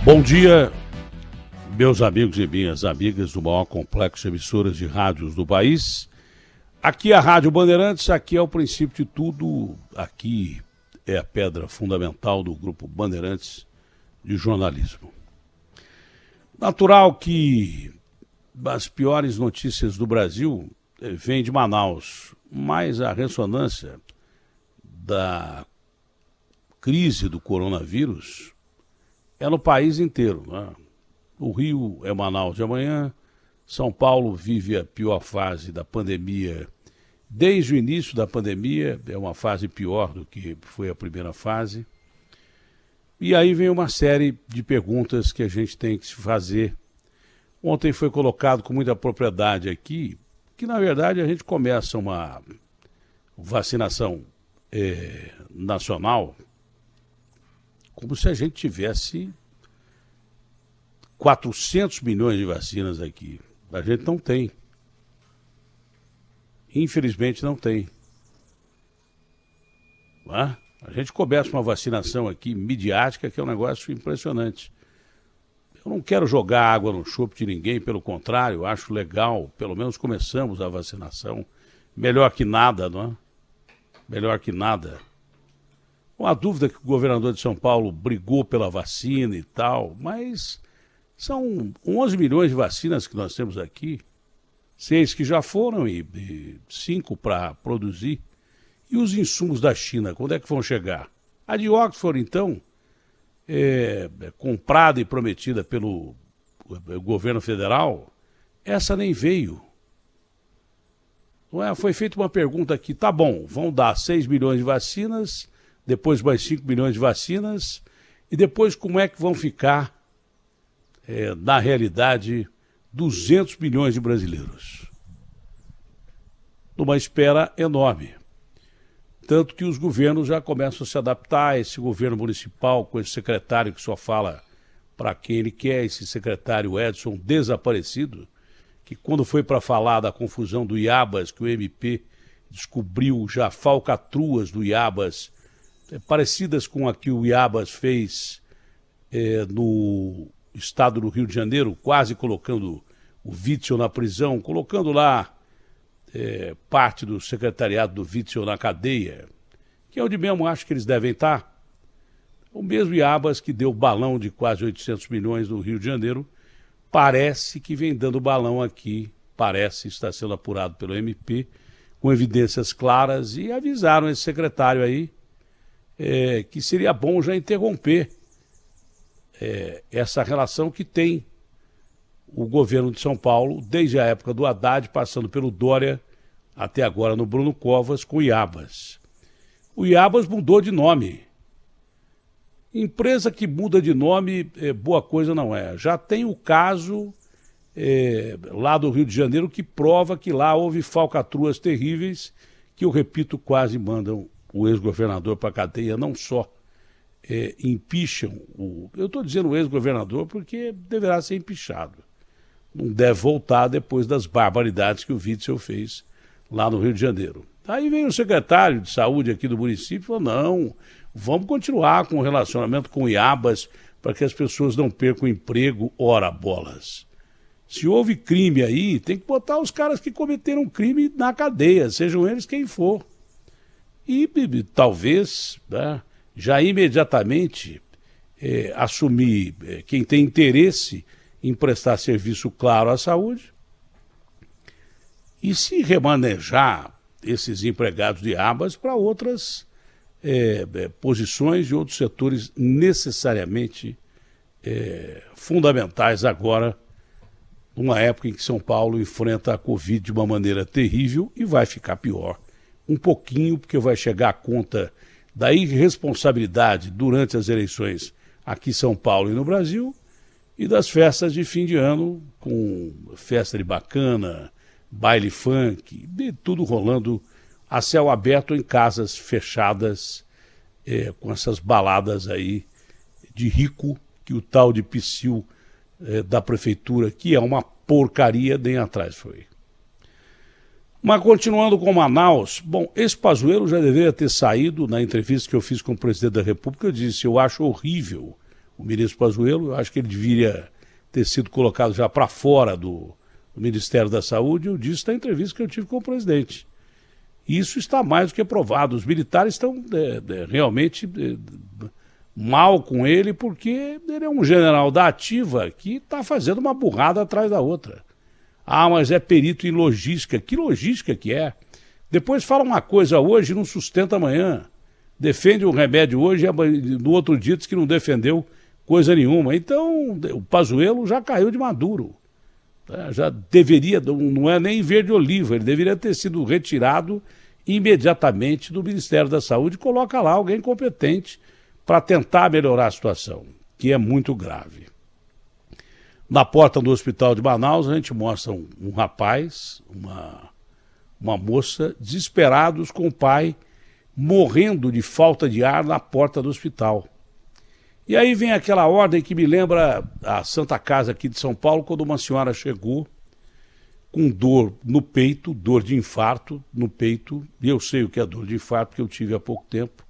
Bom dia, meus amigos e minhas amigas do maior complexo de emissoras de rádios do país. Aqui é a Rádio Bandeirantes, aqui é o princípio de tudo, aqui é a pedra fundamental do Grupo Bandeirantes de jornalismo. Natural que as piores notícias do Brasil vêm de Manaus, mas a ressonância da crise do coronavírus é no país inteiro, né? O Rio é Manaus de amanhã, São Paulo vive a pior fase da pandemia. Desde o início da pandemia, é uma fase pior do que foi a primeira fase. E aí vem uma série de perguntas que a gente tem que se fazer. Ontem foi colocado com muita propriedade aqui, que na verdade a gente começa uma vacinação nacional como se a gente tivesse 400 milhões de vacinas aqui. A gente não tem. Infelizmente não tem. A gente começa uma vacinação aqui midiática que é um negócio impressionante. Eu não quero jogar água no chope de ninguém, pelo contrário, acho legal, pelo menos começamos a vacinação. Melhor que nada, não é? Melhor que nada. Uma dúvida que o governador de São Paulo brigou pela vacina e tal, mas são 11 milhões de vacinas que nós temos aqui, 6 que já foram e 5 para produzir. E os insumos da China, quando é que vão chegar? A de Oxford, então, comprada e prometida pelo governo federal, essa nem veio. Não é? Foi feita uma pergunta aqui, tá bom, vão dar 6 milhões de vacinas, depois mais 5 milhões de vacinas, e depois como é que vão ficar, na realidade, 200 milhões de brasileiros? Numa espera enorme. Tanto que os governos já começam a se adaptar, esse governo municipal com esse secretário que só fala para quem ele quer, esse secretário Edson desaparecido, que quando foi para falar da confusão do Iabas, que o MP descobriu já falcatruas do Iabas, parecidas com a que o Iabas fez no estado do Rio de Janeiro, quase colocando o Witzel na prisão, colocando lá parte do secretariado do Witzel na cadeia, que é onde mesmo acho que eles devem estar. O mesmo Iabas que deu balão de quase 800 milhões no Rio de Janeiro, parece que vem dando balão aqui, parece estar sendo apurado pelo MP, com evidências claras, e avisaram esse secretário aí que seria bom já interromper essa relação que tem o governo de São Paulo, desde a época do Haddad, passando pelo Dória, até agora no Bruno Covas, com o Iabas. O Iabas mudou de nome. Empresa que muda de nome, boa coisa não é. Já tem o caso lá do Rio de Janeiro que prova que lá houve falcatruas terríveis que, eu repito, quase mandam o ex-governador para a cadeia, não só empicham eu estou dizendo o ex-governador porque deverá ser empichado. Não deve voltar depois das barbaridades que o Witzel fez lá no Rio de Janeiro. Aí veio o secretário de saúde aqui do município e falou, não, vamos continuar com o relacionamento com o Iabas para que as pessoas não percam o emprego, ora bolas. Se houve crime aí, tem que botar os caras que cometeram crime na cadeia, sejam eles quem for. E talvez, né, já imediatamente assumir quem tem interesse em prestar serviço claro à saúde e se remanejar esses empregados de Iabas para outras posições e outros setores necessariamente fundamentais agora, numa época em que São Paulo enfrenta a Covid de uma maneira terrível e vai ficar pior um pouquinho, porque vai chegar a conta da irresponsabilidade durante as eleições aqui em São Paulo e no Brasil, e das festas de fim de ano, com festa de bacana, baile funk, e tudo rolando a céu aberto em casas fechadas, com essas baladas aí de rico, que o tal de Psyu da prefeitura, que é uma porcaria, nem atrás foi. Mas continuando com Manaus, bom, esse Pazuello já deveria ter saído. Na entrevista que eu fiz com o presidente da República, eu disse, eu acho horrível o ministro Pazuello. Eu acho que ele deveria ter sido colocado já para fora do Ministério da Saúde. Eu disse na entrevista que eu tive com o presidente. Isso está mais do que provado. Os militares estão realmente mal com ele, porque ele é um general da ativa que está fazendo uma burrada atrás da outra. Ah, mas é perito em logística. Que logística que é? Depois fala uma coisa hoje e não sustenta amanhã. Defende um remédio hoje e no outro dia diz que não defendeu coisa nenhuma. Então, o Pazuello já caiu de maduro. Já deveria, não é nem verde oliva, ele deveria ter sido retirado imediatamente do Ministério da Saúde e coloca lá alguém competente para tentar melhorar a situação, que é muito grave. Na porta do hospital de Manaus, a gente mostra um rapaz, uma moça, desesperados com o pai, morrendo de falta de ar na porta do hospital. E aí vem aquela ordem que me lembra a Santa Casa aqui de São Paulo, quando uma senhora chegou com dor no peito, dor de infarto no peito, e eu sei o que é dor de infarto, porque eu tive há pouco tempo.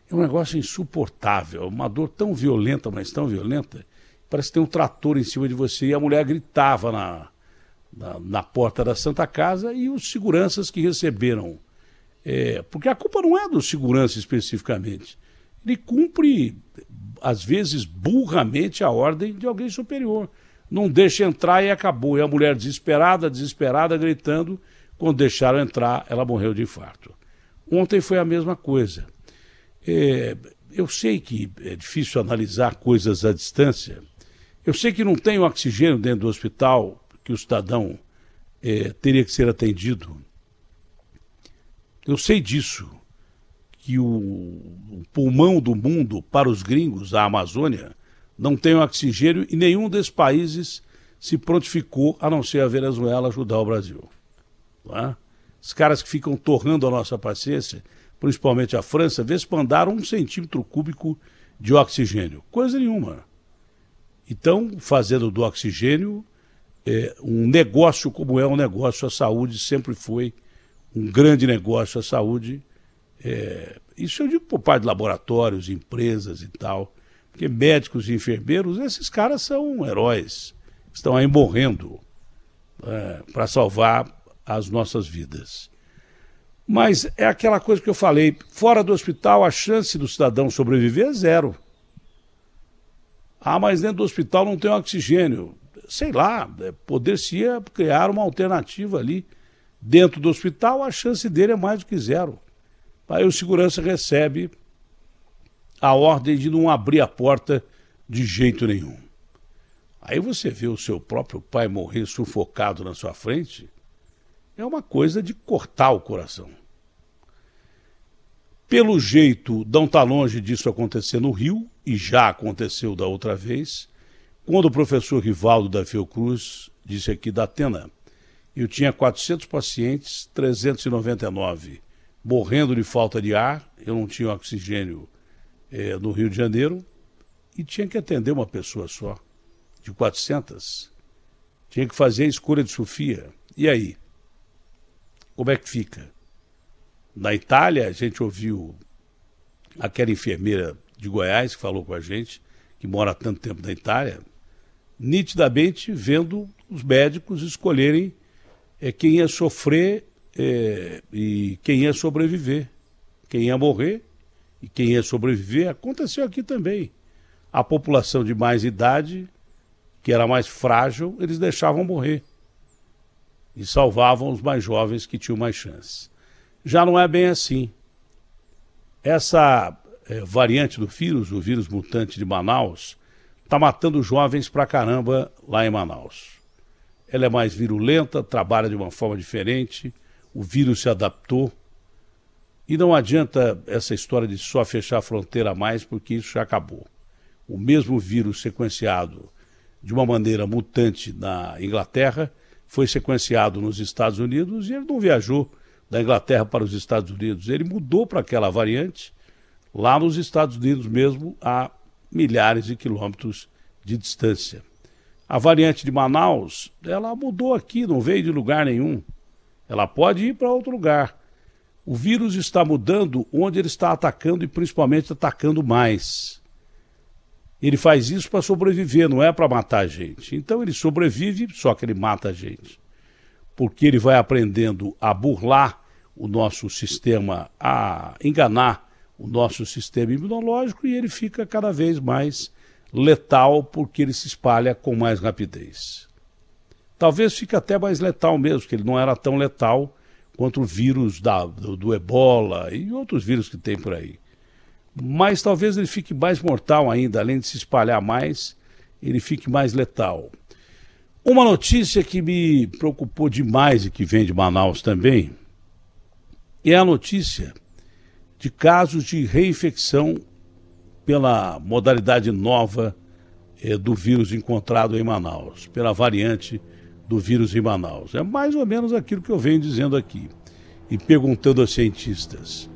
É um negócio insuportável, uma dor tão violenta, mas tão violenta, parece que tem um trator em cima de você, e a mulher gritava na porta da Santa Casa, e os seguranças que receberam, porque a culpa não é do segurança especificamente, ele cumpre, às vezes, burramente a ordem de alguém superior. Não deixa entrar e acabou. E a mulher desesperada, gritando. Quando deixaram entrar, ela morreu de infarto. Ontem foi a mesma coisa. Eu sei que é difícil analisar coisas à distância. Eu sei que não tem oxigênio dentro do hospital, que o cidadão teria que ser atendido. Eu sei disso. Que o pulmão do mundo para os gringos, a Amazônia, não tem oxigênio e nenhum desses países se prontificou, a não ser a Venezuela, ajudar o Brasil. Tá? Os caras que ficam torrando a nossa paciência, principalmente a França, vê se mandaram 1 centímetro cúbico de oxigênio. Coisa nenhuma. Então, fazendo do oxigênio um negócio como é um negócio, a saúde sempre foi um grande negócio, a saúde. Isso eu digo por parte de laboratórios, empresas e tal, porque médicos e enfermeiros, esses caras são heróis, estão aí morrendo para salvar as nossas vidas. Mas é aquela coisa que eu falei, fora do hospital a chance do cidadão sobreviver é zero. Ah, mas dentro do hospital não tem oxigênio. Sei lá, poder-se-ia criar uma alternativa ali. Dentro do hospital a chance dele é mais do que zero. Aí o segurança recebe a ordem de não abrir a porta de jeito nenhum. Aí você vê o seu próprio pai morrer sufocado na sua frente, é uma coisa de cortar o coração. Pelo jeito, não está longe disso acontecer no Rio, e já aconteceu da outra vez, quando o professor Rivaldo da Fiocruz disse aqui da Atena, eu tinha 400 pacientes, 399 morrendo de falta de ar, eu não tinha oxigênio no Rio de Janeiro, e tinha que atender uma pessoa só, de 400. Tinha que fazer a escolha de Sofia. E aí? Como é que fica? Na Itália, a gente ouviu aquela enfermeira de Goiás que falou com a gente, que mora há tanto tempo na Itália, nitidamente vendo os médicos escolherem quem ia sofrer e quem ia sobreviver. Quem ia morrer e quem ia sobreviver. Aconteceu aqui também. A população de mais idade, que era mais frágil, eles deixavam morrer. E salvavam os mais jovens que tinham mais chance. Já não é bem assim. Essa variante do vírus, o vírus mutante de Manaus, está matando jovens pra caramba lá em Manaus. Ela é mais virulenta, trabalha de uma forma diferente, o vírus se adaptou. E não adianta essa história de só fechar a fronteira a mais, porque isso já acabou. O mesmo vírus sequenciado de uma maneira mutante na Inglaterra foi sequenciado nos Estados Unidos e ele não viajou da Inglaterra para os Estados Unidos. Ele mudou para aquela variante lá nos Estados Unidos mesmo, a milhares de quilômetros de distância. A variante de Manaus, ela mudou aqui, não veio de lugar nenhum. Ela pode ir para outro lugar. O vírus está mudando onde ele está atacando e principalmente atacando mais. Ele faz isso para sobreviver, não é para matar a gente. Então ele sobrevive, só que ele mata a gente. Porque ele vai aprendendo a burlar o nosso sistema, a enganar o nosso sistema imunológico, e ele fica cada vez mais letal porque ele se espalha com mais rapidez. Talvez fique até mais letal mesmo, porque ele não era tão letal quanto o vírus do Ebola e outros vírus que tem por aí. Mas talvez ele fique mais mortal ainda, além de se espalhar mais, ele fique mais letal. Uma notícia que me preocupou demais e que vem de Manaus também é a notícia de casos de reinfecção pela modalidade nova do vírus encontrado em Manaus, pela variante do vírus em Manaus. É mais ou menos aquilo que eu venho dizendo aqui e perguntando aos cientistas.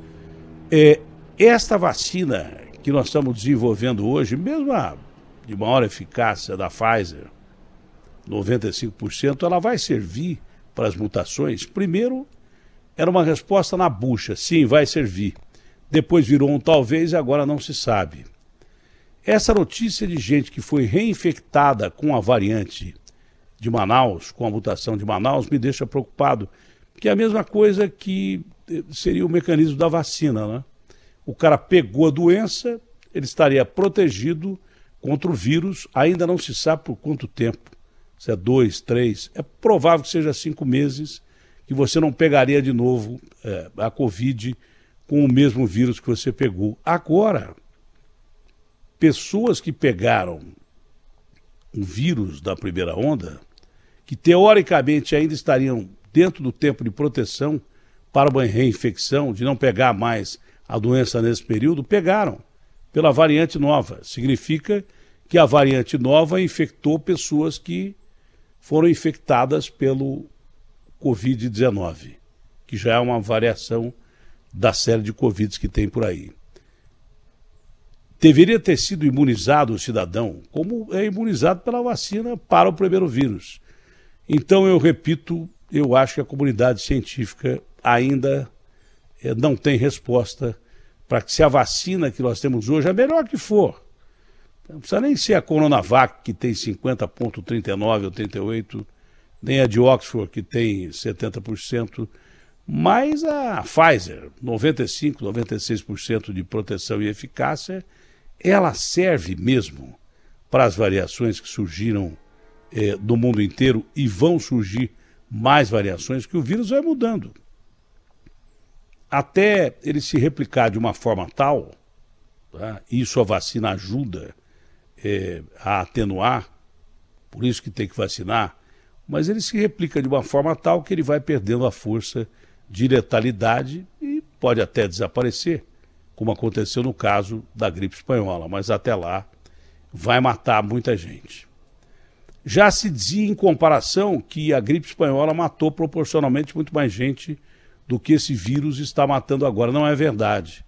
Esta vacina que nós estamos desenvolvendo hoje, mesmo a de maior eficácia da Pfizer, 95%, ela vai servir para as mutações? Primeiro, era uma resposta na bucha, sim, vai servir. Depois virou um talvez e agora não se sabe. Essa notícia de gente que foi reinfectada com a variante de Manaus, com a mutação de Manaus, me deixa preocupado, porque é a mesma coisa que seria o mecanismo da vacina, né? O cara pegou a doença, ele estaria protegido contra o vírus, ainda não se sabe por quanto tempo, se é 2, 3, é provável que seja 5 meses, que você não pegaria de novo a Covid com o mesmo vírus que você pegou. Agora, pessoas que pegaram um vírus da primeira onda, que teoricamente ainda estariam dentro do tempo de proteção para uma reinfecção, de não pegar mais a doença nesse período, pegaram pela variante nova. Significa que a variante nova infectou pessoas que foram infectadas pelo Covid-19, que já é uma variação da série de Covids que tem por aí. Deveria ter sido imunizado o cidadão, como é imunizado pela vacina para o primeiro vírus. Então, eu repito, eu acho que a comunidade científica ainda não tem resposta para que, se a vacina que nós temos hoje, a melhor que for, não precisa nem ser a Coronavac, que tem 50,39 ou 38, nem a de Oxford, que tem 70%, mas a Pfizer, 95, 96% de proteção e eficácia, ela serve mesmo para as variações que surgiram do mundo inteiro, e vão surgir mais variações, que o vírus vai mudando. Até ele se replicar de uma forma tal, tá? Isso a vacina ajuda a atenuar, por isso que tem que vacinar, mas ele se replica de uma forma tal que ele vai perdendo a força de letalidade e pode até desaparecer, como aconteceu no caso da gripe espanhola, mas até lá vai matar muita gente. Já se dizia em comparação que a gripe espanhola matou proporcionalmente muito mais gente do que esse vírus está matando agora. Não é verdade.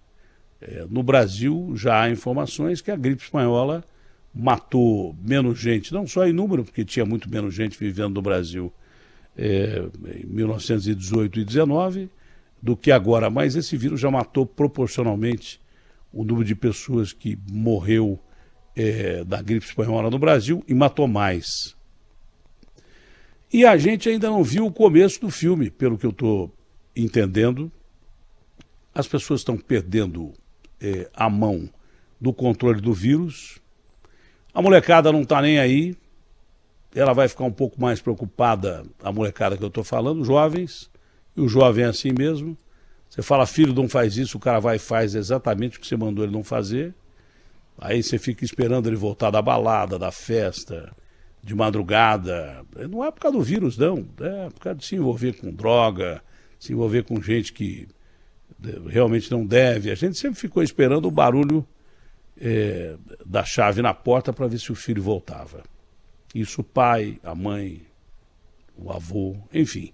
No Brasil já há informações que a gripe espanhola matou menos gente, não só em número, porque tinha muito menos gente vivendo no Brasil em 1918 e 19 do que agora, mas esse vírus já matou proporcionalmente o número de pessoas que morreu da gripe espanhola no Brasil, e matou mais. E a gente ainda não viu o começo do filme, pelo que eu estou entendendo. As pessoas estão perdendo a mão do controle do vírus. A molecada não está nem aí. Ela vai ficar um pouco mais preocupada, a molecada que eu estou falando, jovens, e o jovem é assim mesmo. Você fala, filho, não faz isso, o cara vai e faz exatamente o que você mandou ele não fazer. Aí você fica esperando ele voltar da balada, da festa, de madrugada. Não é por causa do vírus, não. É por causa de se envolver com droga, se envolver com gente que realmente não deve. A gente sempre ficou esperando o barulho da chave na porta para ver se o filho voltava. Isso o pai, a mãe, o avô, enfim.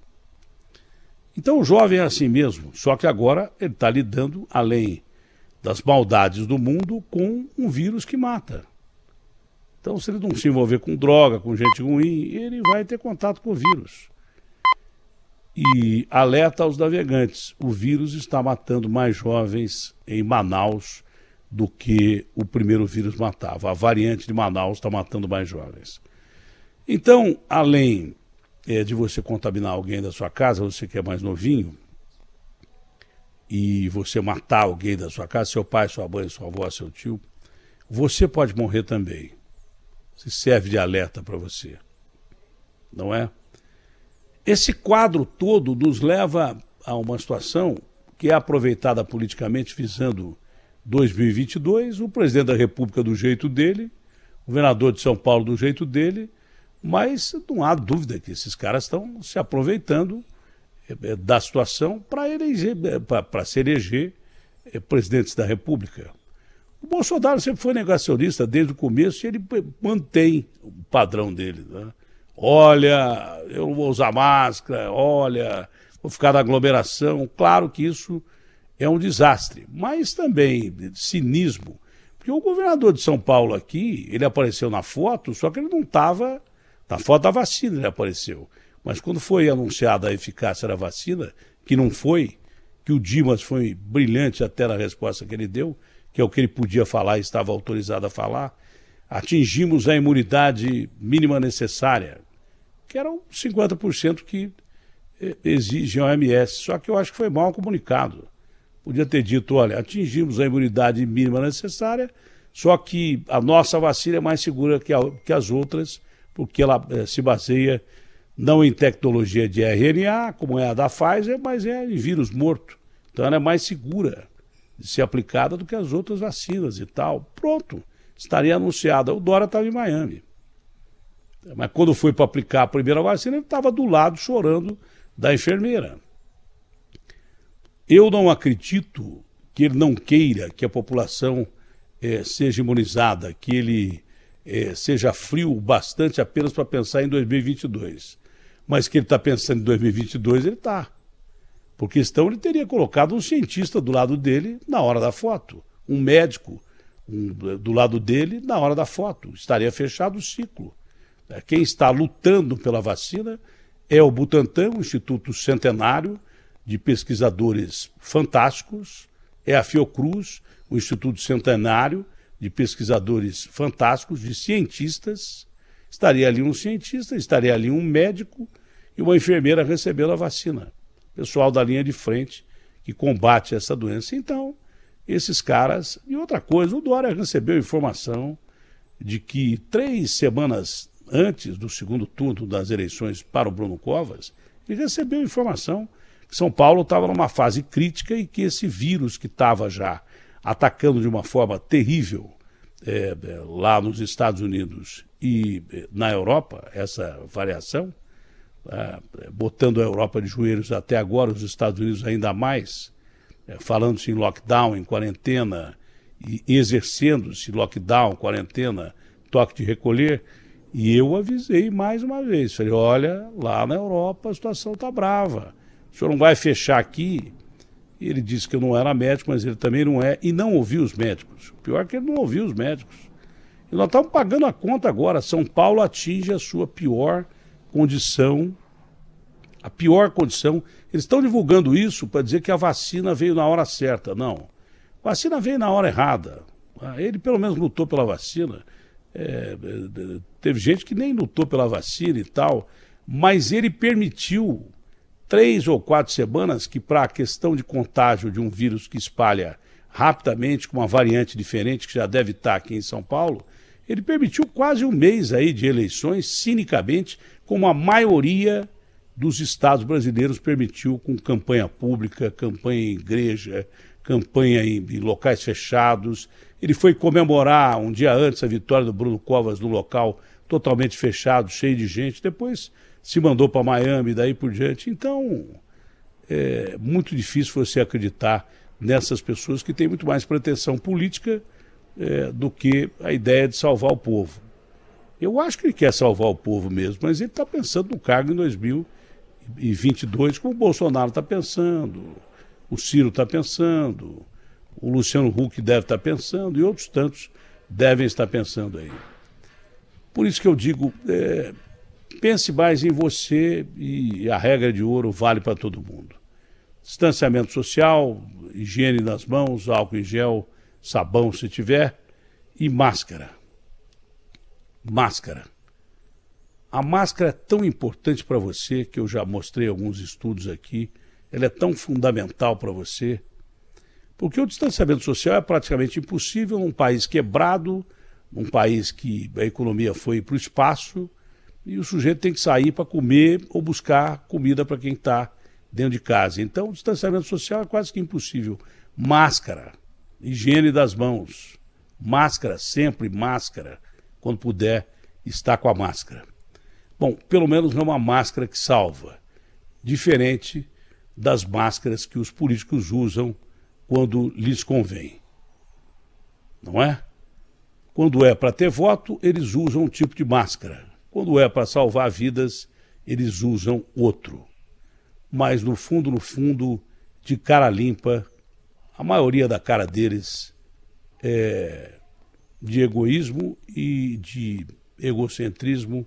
Então o jovem é assim mesmo, só que agora ele está lidando, além das maldades do mundo, com um vírus que mata. Então, se ele não se envolver com droga, com gente ruim, ele vai ter contato com o vírus. E alerta aos navegantes, o vírus está matando mais jovens em Manaus do que o primeiro vírus matava. A variante de Manaus está matando mais jovens. Então, além de você contaminar alguém da sua casa, você que é mais novinho, e você matar alguém da sua casa, seu pai, sua mãe, sua avó, seu tio, você pode morrer também. Se serve de alerta para você. Não é? Esse quadro todo nos leva a uma situação que é aproveitada politicamente visando 2022, o presidente da República do jeito dele, o governador de São Paulo do jeito dele, mas não há dúvida que esses caras estão se aproveitando da situação para se eleger presidentes da República. O Bolsonaro sempre foi negacionista desde o começo e ele mantém o padrão dele, né? Olha, eu não vou usar máscara, olha, vou ficar na aglomeração. Claro que isso é um desastre, mas também cinismo, porque o governador de São Paulo aqui, ele apareceu na foto, só que ele não estava, na foto da vacina ele apareceu, mas quando foi anunciada a eficácia da vacina, que não foi, que o Dimas foi brilhante até na resposta que ele deu, que é o que ele podia falar e estava autorizado a falar, atingimos a imunidade mínima necessária, que era os 50% que exige a OMS, só que eu acho que foi mal comunicado. Podia ter dito, olha, atingimos a imunidade mínima necessária, só que a nossa vacina é mais segura que as outras, porque ela se baseia não em tecnologia de RNA, como é a da Pfizer, mas é em vírus morto. Então ela é mais segura de ser aplicada do que as outras vacinas e tal. Pronto, estaria anunciada. O Dória estava em Miami. Mas quando foi para aplicar a primeira vacina, ele estava do lado chorando da enfermeira. Eu não acredito que ele não queira que a população seja imunizada, que ele seja frio bastante apenas para pensar em 2022. Mas que ele está pensando em 2022, ele está. Porque senão ele teria colocado um cientista do lado dele na hora da foto, um médico do lado dele na hora da foto. Estaria fechado o ciclo. Quem está lutando pela vacina é o Butantan, um instituto centenário de pesquisadores fantásticos, é a Fiocruz, um instituto centenário de pesquisadores fantásticos, de cientistas. Estaria ali um cientista, estaria ali um médico e uma enfermeira recebendo a vacina. Pessoal da linha de frente que combate essa doença. Então, esses caras... E outra coisa, o Dória recebeu informação de que 3 semanas antes do segundo turno das eleições para o Bruno Covas, ele recebeu informação que São Paulo estava numa fase crítica e que esse vírus que estava já atacando de uma forma terrível lá nos Estados Unidos e na Europa, essa variação, botando a Europa de joelhos até agora, os Estados Unidos ainda mais, falando-se em lockdown, em quarentena, e exercendo-se lockdown, quarentena, toque de recolher. E eu avisei mais uma vez, falei, olha, lá na Europa a situação está brava, o senhor não vai fechar aqui? E ele disse que eu não era médico, mas ele também não é, e não ouviu os médicos. O pior é que ele não ouviu os médicos. E nós estamos pagando a conta agora. São Paulo atinge a sua pior condição, a pior condição. Eles estão divulgando isso para dizer que a vacina veio na hora certa. Não, a vacina veio na hora errada. Ele pelo menos lutou pela vacina. Teve gente que nem lutou pela vacina e tal, mas ele permitiu 3 ou 4 semanas que, para a questão de contágio de um vírus que espalha rapidamente com uma variante diferente que já deve estar aqui em São Paulo, ele permitiu quase um mês aí de eleições, cinicamente, como a maioria dos estados brasileiros permitiu, com campanha pública, campanha em igreja, campanha em locais fechados. Ele foi comemorar um dia antes a vitória do Bruno Covas no local totalmente fechado, cheio de gente. Depois se mandou para Miami e daí por diante. Então, é muito difícil você acreditar nessas pessoas que têm muito mais pretensão política do que a ideia de salvar o povo. Eu acho que ele quer salvar o povo mesmo, mas ele está pensando no cargo em 2022, como o Bolsonaro está pensando, o Ciro está pensando, o Luciano Huck deve estar pensando e outros tantos devem estar pensando aí. Por isso que eu digo, pense mais em você e a regra de ouro vale para todo mundo. Distanciamento social, higiene das mãos, álcool em gel, sabão se tiver, e máscara. Máscara. A máscara é tão importante para você, que eu já mostrei alguns estudos aqui, ela é tão fundamental para você, porque o distanciamento social é praticamente impossível num país quebrado, num país que a economia foi para o espaço, e o sujeito tem que sair para comer ou buscar comida para quem está dentro de casa. Então, o distanciamento social é quase que impossível. Máscara, higiene das mãos, máscara, sempre máscara, quando puder, estar com a máscara. Bom, pelo menos não é uma máscara que salva, diferente das máscaras que os políticos usam quando lhes convém. Não é? Quando é para ter voto, eles usam um tipo de máscara. Quando é para salvar vidas, eles usam outro. Mas no fundo, de cara limpa, a maioria da cara deles é de egoísmo e de egocentrismo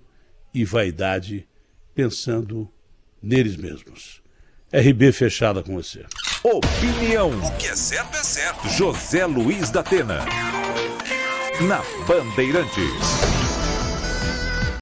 e vaidade, pensando neles mesmos. RB fechada com você. Opinião. O que é certo é certo. José Luiz da Atena. Na Bandeirantes.